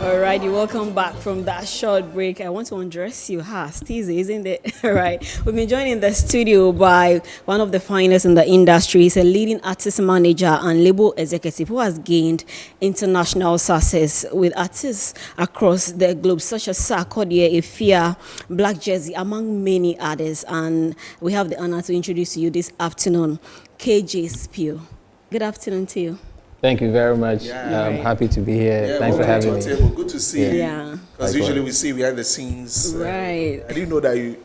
Alright, you welcome back from that short break. I want to undress you. It's easy, isn't it? Alright. We've been joined in the studio by one of the finest in the industry. He's a leading artist manager and label executive who has gained international success with artists across the globe, such as Sarkodie, Efia, Black Jersey, among many others. And we have the honor to introduce to you this afternoon, KJ SPIO. Good afternoon to you. Thank you very much. Yeah. I'm happy to be here. Yeah, thanks for having me. Table. Good to see you. Yeah. Because usually we see behind the scenes. Right. I didn't know that you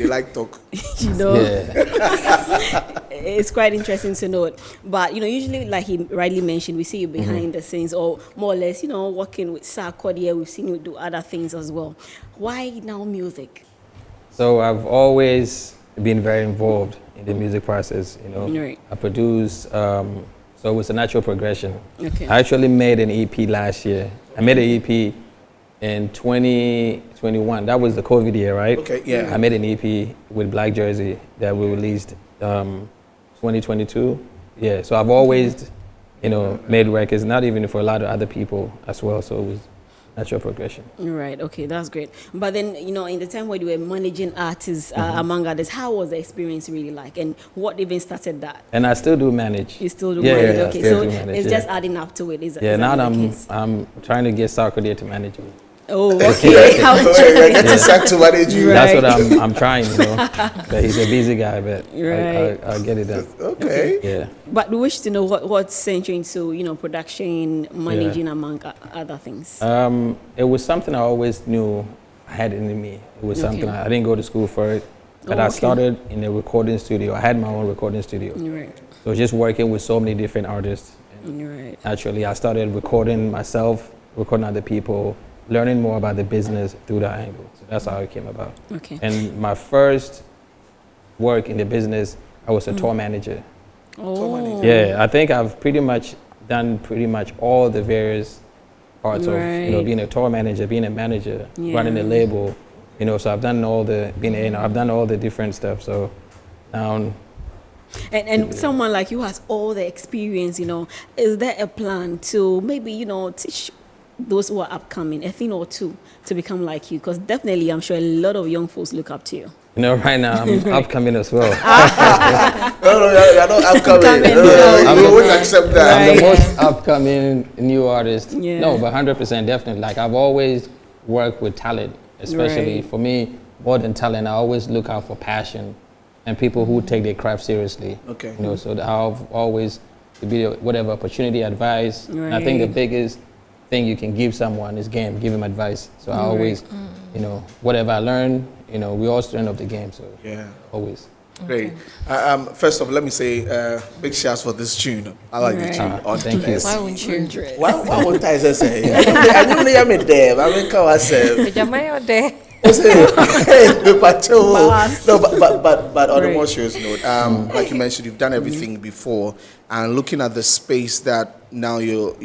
like talk. You know, Yeah. it's quite interesting to note. But, usually, like he rightly mentioned, we see you behind the scenes or more or less, working with Sarkodie. We've seen you do other things as well. Why now music? So I've always been very involved in the music process. Right. I produce. So it was a natural progression. Okay. I actually made an EP last year. I made an EP in 2021. That was the COVID year, right? Okay, yeah. I made an EP with Black Jersey that we released 2022. Yeah, so I've always, made records, not even for a lot of other people as well. So it was natural progression. Right, okay, that's great. But then, in the time when you were managing artists, among others, how was the experience really like? And what even started that? And I still do manage. You still do Yeah, manage? yeah, Okay, still so do manage, it's yeah. just adding up to it, is Yeah, is now that the I'm case? trying to get Sarkodie to manage me. Oh, okay. How interesting. Get to sack to manage you. Right. That's what I'm trying, But he's a busy guy, but Right. I'll get it done. Okay. Yeah. But we wish to know what sent you into, production, managing, among other things. It was something I always knew I had in me. It was something I didn't go to school for it, but I started in a recording studio. I had my own recording studio. Right. So just working with so many different artists. Right. Naturally, I started recording myself, recording other people, learning more about the business through that angle. So that's how it came about. Okay. And my first work in the business, I was a tour manager. Oh. Yeah, I think I've done all the various parts of being a tour manager, being a manager, running a label. So I've done all the I've done all the different stuff. So now. And someone like you has all the experience. Is there a plan to maybe teach those who are upcoming a thing or two to become like you? Because definitely, I'm sure a lot of young folks look up to you. Right now I'm upcoming as well. No, you're not upcoming. You won't accept that. I'm the most upcoming new artist. Yeah. No, but 100% definitely. Like I've always worked with talent, especially for me, more than talent. I always look out for passion and people who take their craft seriously. Okay. So I've always be whatever opportunity, advice. Right. And I think the biggest thing you can give someone is game. Give them advice. So I always, whatever I learn, we all student of the game. So Yeah. always. Great. First off, let me say big shouts for this tune. I like the tune. Thank you. Why wouldn't you? Why won't I say? I don't know I'm there. I mean, come on, say. Pajama there. No, but on a more serious note, like you mentioned, you've done everything before, and looking at the space that now you're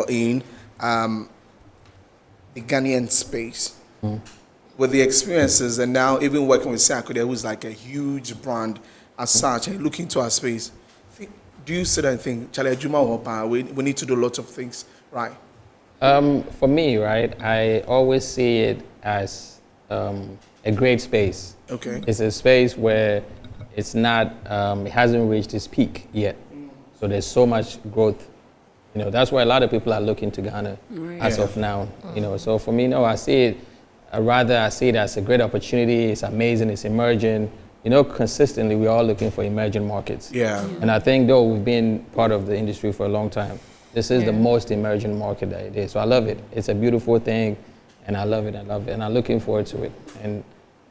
in, the Ghanaian space, with the experiences, and now even working with Sarkodie, who's like a huge brand as such, and looking to our space, do you sit and think, Charlie Juma, we need to do lots of things, right? For me, right, I always see it as a great space. Okay. It's a space where it's not, it hasn't reached its peak yet. So there's so much growth. That's why a lot of people are looking to Ghana as of now. So for me, no, I see it as a great opportunity. It's amazing. It's emerging. Consistently, we're all looking for emerging markets. Yeah. And I think though we've been part of the industry for a long time, this is the most emerging market that it is. So I love it. It's a beautiful thing. And I love it, and I'm looking forward to it. And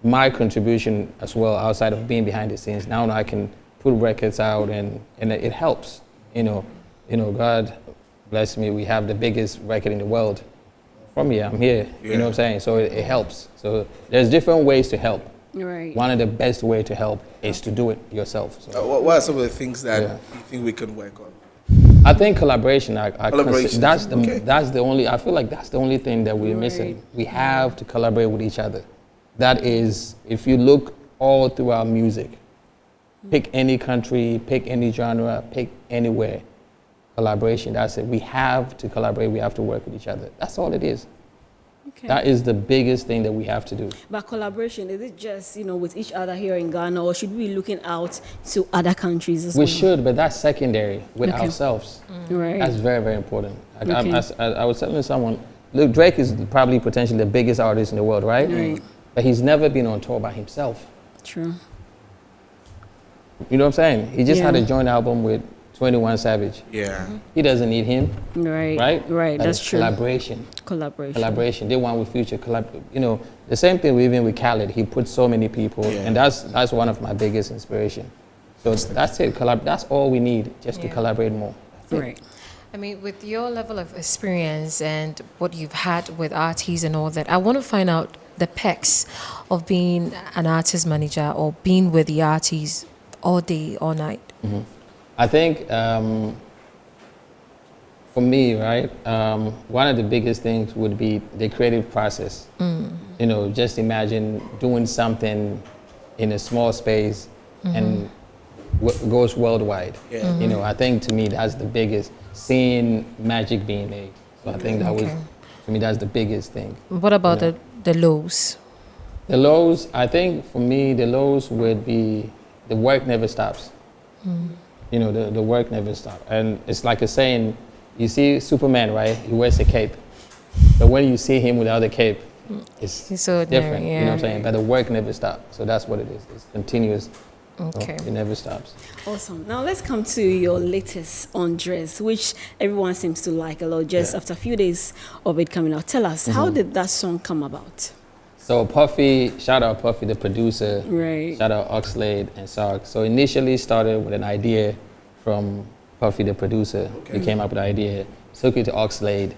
my contribution as well, outside of being behind the scenes, now I can put records out, and it helps. God bless me, we have the biggest record in the world. From here, I'm here, you know what I'm saying? So it helps. So there's different ways to help. Right. One of the best way to help is to do it yourself. So. What are some of the things that you think we can work on? I think collaboration. Collaboration. That's the only. I feel like that's the only thing that we're missing. We have to collaborate with each other. That is, if you look all through our music, pick any country, pick any genre, pick anywhere. collaboration. That's it. We have to collaborate. We have to work with each other. That's all it is. Okay. That is the biggest thing that we have to do. But collaboration, is it just, with each other here in Ghana, or should we be looking out to other countries as well? We should, but that's secondary with Okay. ourselves. Right. That's very, very important. Okay. I was telling someone, look, Drake is probably potentially the biggest artist in the world, right? Right. But he's never been on tour by himself. True. You know what I'm saying? He just had a Yeah. joint album with 21 Savage. Yeah. He doesn't need him, Right. right? Right. But That's it's true. Collaboration. Collaboration. They want with Future. The same thing even with Khaled. He put so many people, Yeah. and that's one of my biggest inspiration. So that's it. That's all we need, just to Yeah. collaborate more. That's it. Right. I mean, with your level of experience and what you've had with artists and all that, I want to find out the pecs of being an artist manager or being with the artists all day, all night. I think for me, right, one of the biggest things would be the creative process. Just imagine doing something in a small space and goes worldwide. Yeah. I think to me that's the biggest, seeing magic being made. So I think that was, Okay. to me, that's the biggest thing. What about Yeah. the lows? The lows, I think for me, the lows would be the work never stops. The work never stops. And it's like a saying, you see Superman, right? He wears a cape. But when you see him without a cape, it's It's so ordinary, different. You know yeah. what I'm saying? But the work never stops. So that's what it is. It's continuous. So Okay. it never stops. Awesome. Now let's come to your latest Undress, which everyone seems to like a lot just after a few days of it coming out. Tell us, how did that song come about? So Puffy, shout out Puffy, the producer. Right. Shout out Oxlade and Sark. So initially started with an idea from Puffy, the producer. He came up with the idea, took it to Oxlade,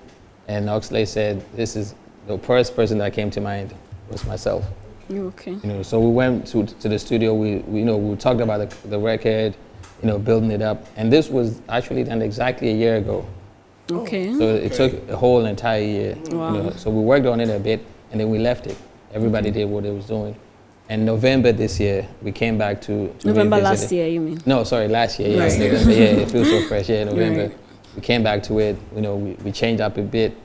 and Oxlade said, this is the first person that came to mind was myself. Okay. So we went to the studio. We talked about the record, building it up, and this was actually done exactly a year ago. Okay. So it took a whole entire year. Wow. So we worked on it a bit, and then we left it. Everybody did what they was doing. And November this year, we came back to November revisit last it. year, you mean? No, sorry, last year. Yeah, Right. November, yeah, it feels so fresh. Yeah, November. Right. We came back to it. We changed up a bit,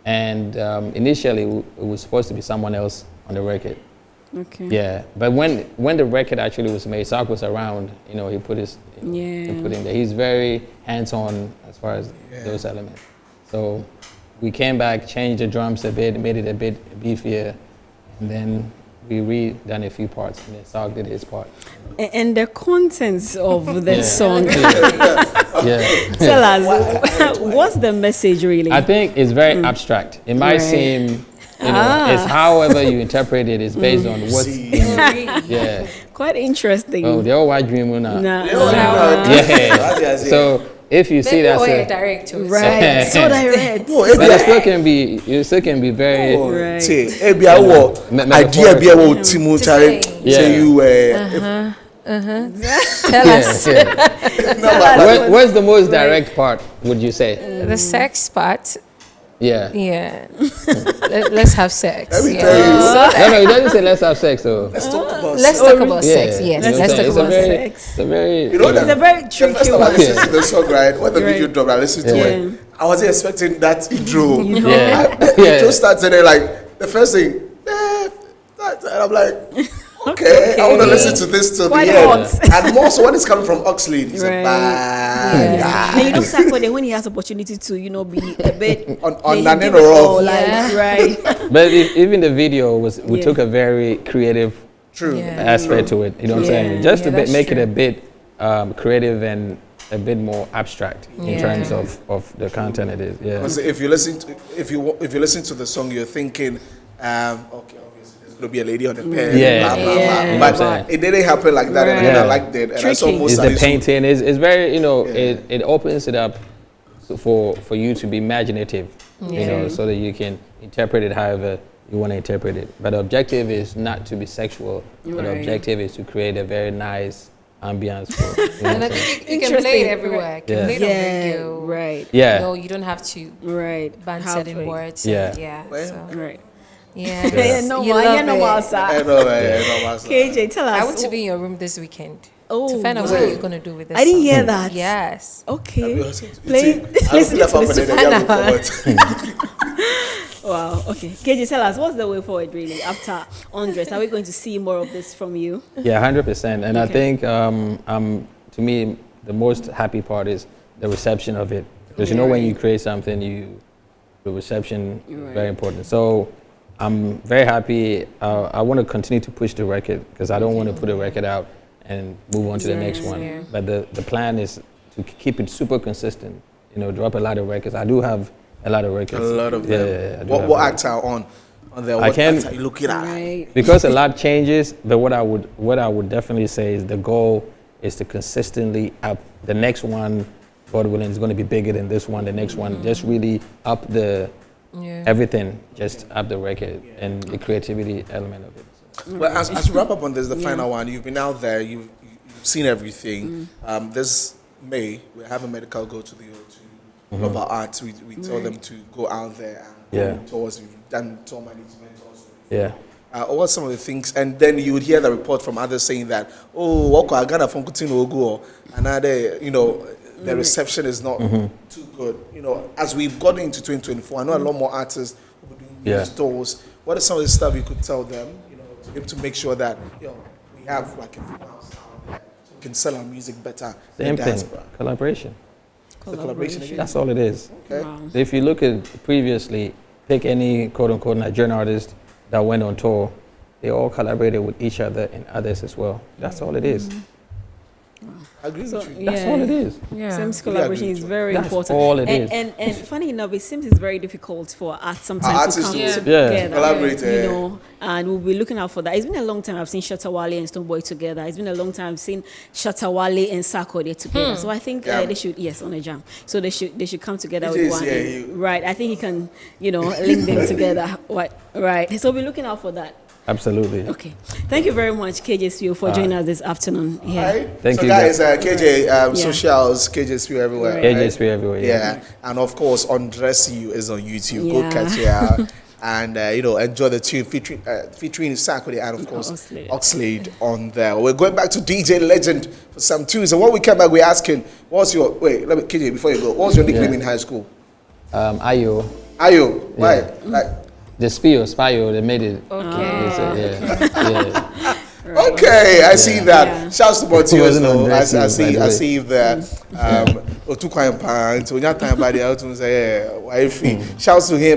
and initially it was supposed to be someone else on the record. Okay. Yeah, but when the record actually was made, Sark was around. He put his he put in there. He's very hands-on as far as those elements. So we came back, changed the drums a bit, made it a bit beefier, and then we redone a few parts, and then Sark did his part. And the contents of the Yeah. song, Yeah. tell us, what's the message really? I think it's very abstract. It might Right. seem, it's however you interpret it. It's based on what's yeah. Quite interesting. Oh, the old white dream will not. Nah. Yeah. So if you see that, direct to it. Right. So direct. but it still can be very. Right. Say, ebi awo idea bi awo timu chare Yeah. say you Tell us What's the most direct part? Would you say? the sex part. Yeah. Yeah. Let's have sex. Let me Yeah. tell you. No, it doesn't say let's have sex though. Let's talk about Let's sex. talk about sex. Yeah. Yes, You know let's what I'm talk saying? about sex. It's a very. You know It's a very The tricky first time I one. listened to the song, right, when the Yeah. video dropped, I listened to Yeah. it. I wasn't expecting that intro. Yeah. The intro starts and then like the first thing, and I'm like, okay, I want to listen to this till the Quite end. hot. And more so when it's coming from Oxlade, he's Right. a bad guy. Now, Sarkodie, when he has opportunity to, be a bit On play him, Nanino give it all, Rough. like, Yeah. right. But even the video we Yeah. took a very creative True. Yeah. aspect to it. You know what I'm Yeah. saying? Just Yeah, to that's make it true. a bit creative and a bit more abstract in Yeah. terms of the content it is. Yeah. Because if you listen to the song, you're thinking, okay, obviously there's gonna be a lady on the pen, Yeah. blah blah Yeah. blah. You know what I'm But saying? it didn't happen like that, and Right. I liked it. And I saw Tricky. most It's of the these- painting. It's very it opens it up for you to be imaginative. Yeah. So that you can interpret it however you want to interpret it. But the objective is not to be sexual. But the Right. objective is to create a very nice ambience for. You know what And I I'm saying? think you can play it everywhere. You can Yeah. play it on Yeah, radio. right. Yeah. You don't have to Right. ban Have certain it. words. Yeah. Yeah. Well, So, Right. yeah. Yeah, You no, love yeah, no, it. more, sir. I know, man. KJ, tell us. I want to be in your room this weekend. Oh, to find out what you're going to do with this I didn't song. hear that. Yes. Okay. Play. Listen to this To Wow. Okay. KJ, tell us what's the way forward really after Undress? Are we going to see more of this from you? Yeah, 100%. And I Okay. think, to me, the most happy part is the reception of it. Because you know, when you create something, the reception is very important. So I'm very happy. I want to continue to push the record because I don't want to put a record out and move on to the next one. Yeah. But the plan is to keep it super consistent. You know, drop a lot of records. I do have a lot of records. A lot of them. Yeah, I do have What a lot. acts are on there? I What can- acts are you looking at? Right. Because a lot changes, but what I would definitely say is the goal is to consistently up the next one. God willing, is going to be bigger than this one. The next one, just really up the everything, just up the record and the creativity element of it. Well, as we wrap up on this, the final one, you've been out there, you've seen everything. This May, we have a medical go to the O2. Of our arts, we tell them to go out there and go tours. We've done tour management also. Yeah. What are some of the things? And then you would hear the report from others saying that, oh, okay, I got a phone continue go, another, you know, the reception is not too good. You know, as we've gotten into 2024, I know a lot more artists who are doing tours. What are some of the stuff you could tell them, you know, to be able to make sure that, you know, we have like a few house out there so we can sell our music better? Same thing. Collaboration. The collaboration again. That's all it is. Okay. Wow. So if you look at previously, pick any quote unquote Nigerian artist that went on tour, they all collaborated with each other and others as well. That's all it is. I agree So, with you. That's all it is. Yeah. Seems collaboration is very That's important. all it and, is. and funny enough, it seems it's very difficult for art sometimes Artists to come to- together. collaborate, You know, and we'll be looking out for that. It's been a long time I've seen Shatawale and Stonebwoy together. It's been a long time I've seen Shatawale and Sarkodie together. So I think they should, on a jam. So they should come together with DJs, one. yeah, and- you- right. I think he can, you know, link them together. Right. So we'll be looking out for that. Absolutely. Okay. Thank you very much, KJ SPIO, for joining us this afternoon. Yeah. Right? Thank so you, guys, guys. KJ socials, KJ SPIO everywhere. Right. KJ SPIO everywhere. Yeah, and of course, Undress You is on YouTube. Go Yeah. catch it out, and you know, enjoy the tune featuring Sarkodie and of course Oxlade on there. We're going back to DJ Legend for some tunes, and when we come back, we're asking, "What's your let me KJ before you go? What was your nickname in high school?" Ayo. Ayo. Why? Yeah. Like. The SPIO, they made it. Okay. Yeah. Okay, I see that. Yeah. Shouts to both you as Wasn't well. on I dressing, by the see the Otu Kwampa. So when you time by the out, say, "Why free?" Shouts to him.